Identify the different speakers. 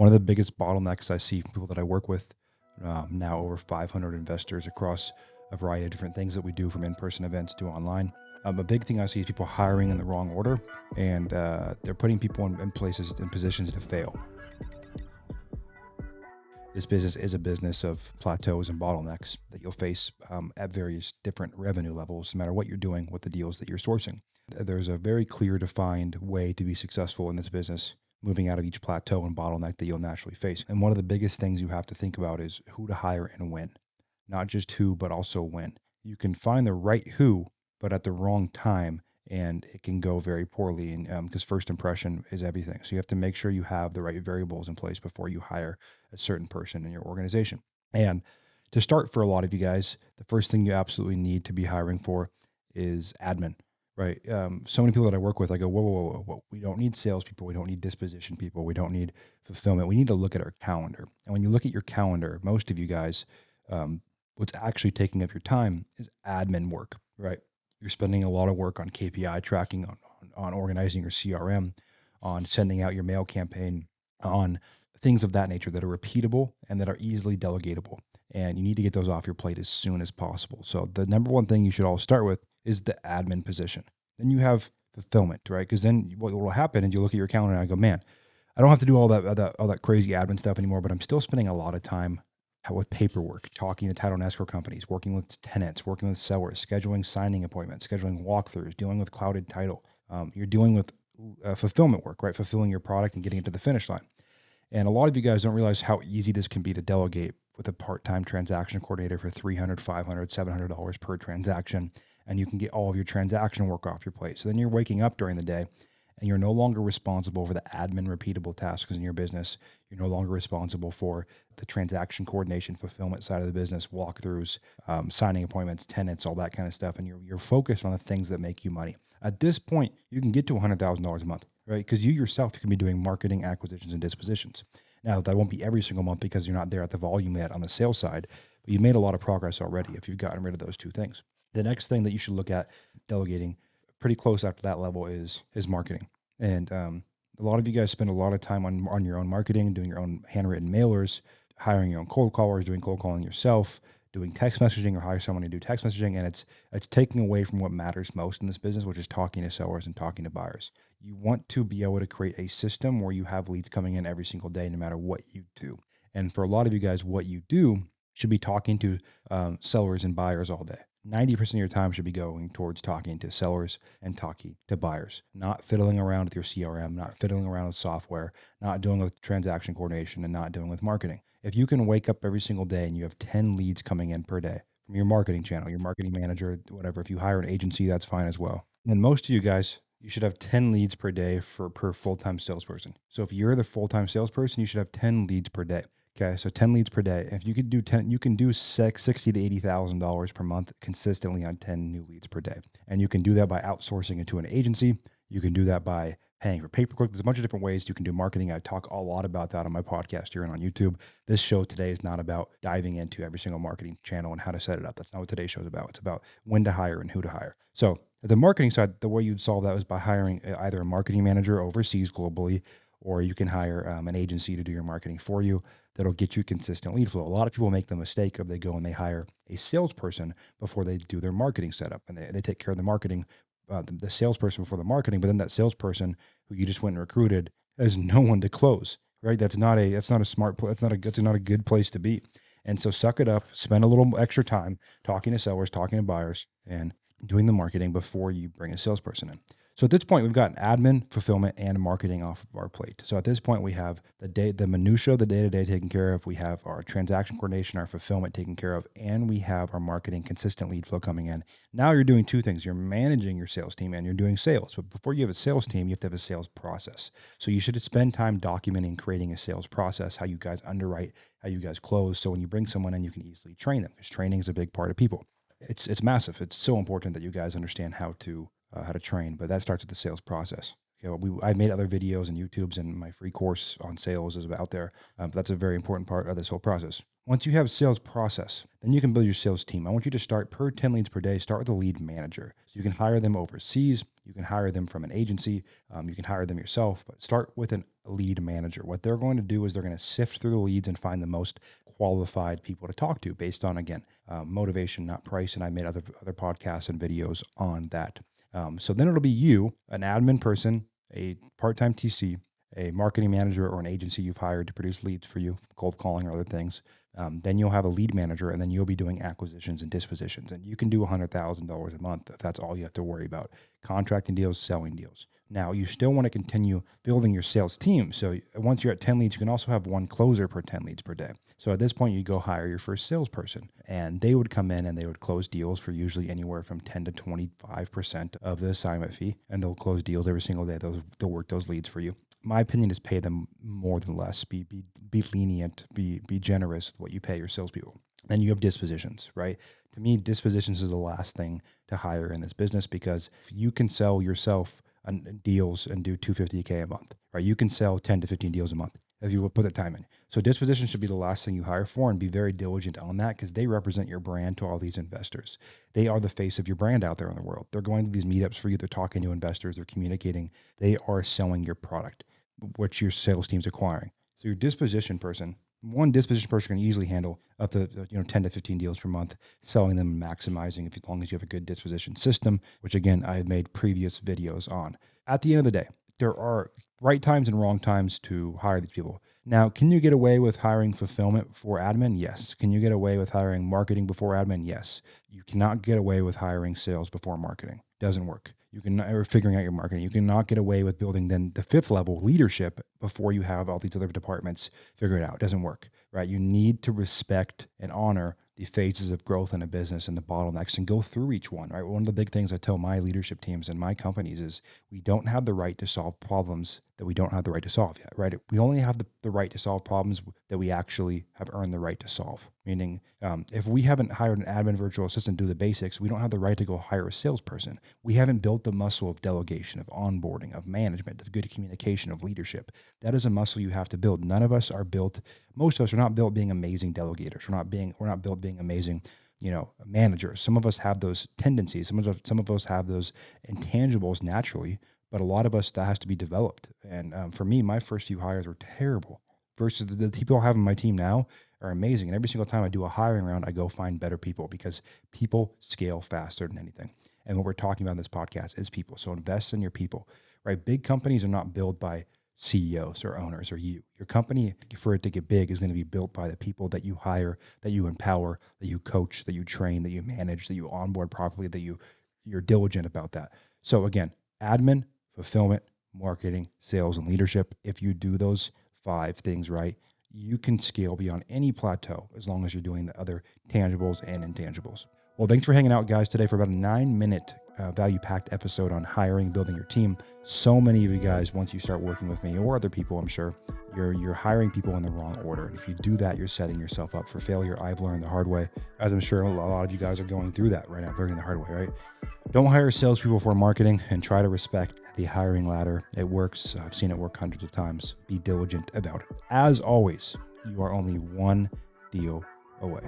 Speaker 1: One of the biggest bottlenecks I see from people that I work with, now over 500 investors across a variety of different things that we do, from in-person events to online. A big thing I see is people hiring in the wrong order, and they're putting people in places, in positions to fail. This business is a business of plateaus and bottlenecks that you'll face at various different revenue levels, no matter what you're doing with the deals that you're sourcing. There's a very clear, defined way to be successful in this business, moving out of each plateau and bottleneck that you'll naturally face. And one of the biggest things you have to think about is who to hire and when. Not just who, but also when. You can find the right who, but at the wrong time, and it can go very poorly. And because first impression is everything, so you have to make sure you have the right variables in place before you hire a certain person in your organization. And to start, for a lot of you guys, the first thing you absolutely need to be hiring for is admin. Right. So many people that I work with, I go, whoa, whoa, whoa, whoa. We don't need salespeople. We don't need disposition people. We don't need fulfillment. We need to look at our calendar. And when you look at your calendar, most of you guys, what's actually taking up your time is admin work, right? You're spending a lot of work on KPI tracking, on organizing your CRM, on sending out your mail campaign, on things of that nature that are repeatable and that are easily delegatable. And you need to get those off your plate as soon as possible. So the number one thing you should all start with is the admin position. Then you have fulfillment, right? Because then what will happen is you look at your calendar and I go, man, I don't have to do all that crazy admin stuff anymore, but I'm still spending a lot of time with paperwork, talking to title and escrow companies, working with tenants, working with sellers, scheduling signing appointments, scheduling walkthroughs, dealing with clouded title. You're dealing with fulfillment work, right? Fulfilling your product and getting it to the finish line. And a lot of you guys don't realize how easy this can be to delegate with a part-time transaction coordinator for $300, $500, $700 per transaction. And you can get all of your transaction work off your plate. So then you're waking up during the day and you're no longer responsible for the admin repeatable tasks in your business. You're no longer responsible for the transaction coordination, fulfillment side of the business, walkthroughs, signing appointments, tenants, all that kind of stuff. And you're focused on the things that make you money. At this point, you can get to $100,000 a month, right? Because you yourself can be doing marketing, acquisitions, and dispositions. Now, that won't be every single month because you're not there at the volume yet on the sales side, but you've made a lot of progress already if you've gotten rid of those two things. The next thing that you should look at delegating pretty close after that level is marketing. And a lot of you guys spend a lot of time on your own marketing, doing your own handwritten mailers, hiring your own cold callers, doing cold calling yourself, doing text messaging, or hire someone to do text messaging. And it's taking away from what matters most in this business, which is talking to sellers and talking to buyers. You want to be able to create a system where you have leads coming in every single day, no matter what you do. And for a lot of you guys, what you do should be talking to sellers and buyers all day. 90% of your time should be going towards talking to sellers and talking to buyers, not fiddling around with your CRM, not fiddling around with software, not doing with transaction coordination, and not doing with marketing. If you can wake up every single day and you have 10 leads coming in per day from your marketing channel, your marketing manager, whatever, if you hire an agency, that's fine as well. And most of you guys, you should have 10 leads per day per full-time salesperson. So if you're the full-time salesperson, you should have 10 leads per day. Okay, so 10 leads per day. If you could do 10, you can do $60,000 to $80,000 per month consistently on 10 new leads per day. And you can do that by outsourcing it to an agency. You can do that by paying for pay-per-click. There's a bunch of different ways you can do marketing. I talk a lot about that on my podcast here and on YouTube. This show today is not about diving into every single marketing channel and how to set it up. That's not what today's show is about. It's about when to hire and who to hire. So the marketing side, the way you'd solve that was by hiring either a marketing manager overseas globally, or you can hire an agency to do your marketing for you that'll get you consistent lead flow. A lot of people make the mistake of they go and they hire a salesperson before they do their marketing setup, and they take care of the marketing, the salesperson before the marketing, but then that salesperson who you just went and recruited has no one to close, right? That's not a smart, that's not a good place to be. And so suck it up, spend a little extra time talking to sellers, talking to buyers, and doing the marketing before you bring a salesperson in. So at this point, we've got admin, fulfillment, and marketing off of our plate. So at this point, we have the minutia, the day-to-day taken care of. We have our transaction coordination, our fulfillment taken care of, and we have our marketing, consistent lead flow coming in. Now you're doing two things. You're managing your sales team and you're doing sales. But before you have a sales team, you have to have a sales process. So you should spend time documenting, creating a sales process, how you guys underwrite, how you guys close. So when you bring someone in, you can easily train them, because training is a big part of people. It's massive. It's so important that you guys understand how to train, but that starts with the sales process. I made other videos and YouTubes, and my free course on sales is out there. That's a very important part of this whole process. Once you have sales process, then you can build your sales team. I want you to start per 10 leads per day. Start with a lead manager. So you can hire them overseas. You can hire them from an agency. You can hire them yourself, but start with a lead manager. What they're going to do is they're going to sift through the leads and find the most qualified people to talk to based on, again, motivation, not price. And I made other podcasts and videos on that. So then it'll be you, an admin person, a part-time TC, a marketing manager, or an agency you've hired to produce leads for you, cold calling or other things. Then you'll have a lead manager, and then you'll be doing acquisitions and dispositions. And you can do $100,000 a month if that's all you have to worry about. Contracting deals, selling deals. Now, you still want to continue building your sales team. So once you're at 10 leads, you can also have one closer per 10 leads per day. So at this point, you go hire your first salesperson, and they would come in and they would close deals for usually anywhere from 10 to 25% of the assignment fee. And they'll close deals every single day. They'll work those leads for you. My opinion is pay them more than less. Be lenient, be generous with what you pay your salespeople. Then you have dispositions, right? To me, dispositions is the last thing to hire in this business, because if you can sell yourself deals and do $250K a month, right? You can sell 10 to 15 deals a month if you will put the time in. So disposition should be the last thing you hire for, and be very diligent on that, because they represent your brand to all these investors. They are the face of your brand out there in the world. They're going to these meetups for you. They're talking to investors. They're communicating. They are selling your product, which your sales team's acquiring. So your disposition person, one disposition person can easily handle up to 10 to 15 deals per month, selling them and maximizing as long as you have a good disposition system, which again, I have made previous videos on. At the end of the day, there are right times and wrong times to hire these people. Now, can you get away with hiring fulfillment before admin? Yes. Can you get away with hiring marketing before admin? Yes. You cannot get away with hiring sales before marketing. Doesn't work. You can, or figuring out your marketing. You cannot get away with building then the fifth level leadership before you have all these other departments figure it out. It doesn't work, right? You need to respect and honor the phases of growth in a business and the bottlenecks, and go through each one, right? One of the big things I tell my leadership teams and my companies is we don't have the right to solve problems that we don't have the right to solve yet, right? We only have the right to solve problems that we actually have earned the right to solve. Meaning, if we haven't hired an admin virtual assistant to do the basics, we don't have the right to go hire a salesperson. We haven't built the muscle of delegation, of onboarding, of management, of good communication, of leadership. That is a muscle you have to build. None of us are built. Most of us are not built being amazing delegators. We're not built being amazing, managers. Some of us have those tendencies. Some of us have those intangibles naturally, but a lot of us, that has to be developed. And for me, my first few hires were terrible versus the people I have on my team now are amazing. And every single time I do a hiring round, I go find better people, because people scale faster than anything. And what we're talking about in this podcast is people. So invest in your people, right? Big companies are not built by CEOs or owners or you. Your company, for it to get big, is going to be built by the people that you hire, that you empower, that you coach, that you train, that you manage, that you onboard properly, that you're diligent about that. So again, admin, fulfillment, marketing, sales, and leadership. If you do those 5 things right, you can scale beyond any plateau as long as you're doing the other tangibles and intangibles. Well, thanks for hanging out, guys, today for about a 9-minute value-packed episode on hiring, building your team. So many of you guys, once you start working with me or other people, I'm sure, you're hiring people in the wrong order. And if you do that, you're setting yourself up for failure. I've learned the hard way, as I'm sure a lot of you guys are going through that right now, learning the hard way, right? Don't hire salespeople for marketing, and try to respect the hiring ladder. It works. I've seen it work hundreds of times. Be diligent about it. As always, you are only one deal away.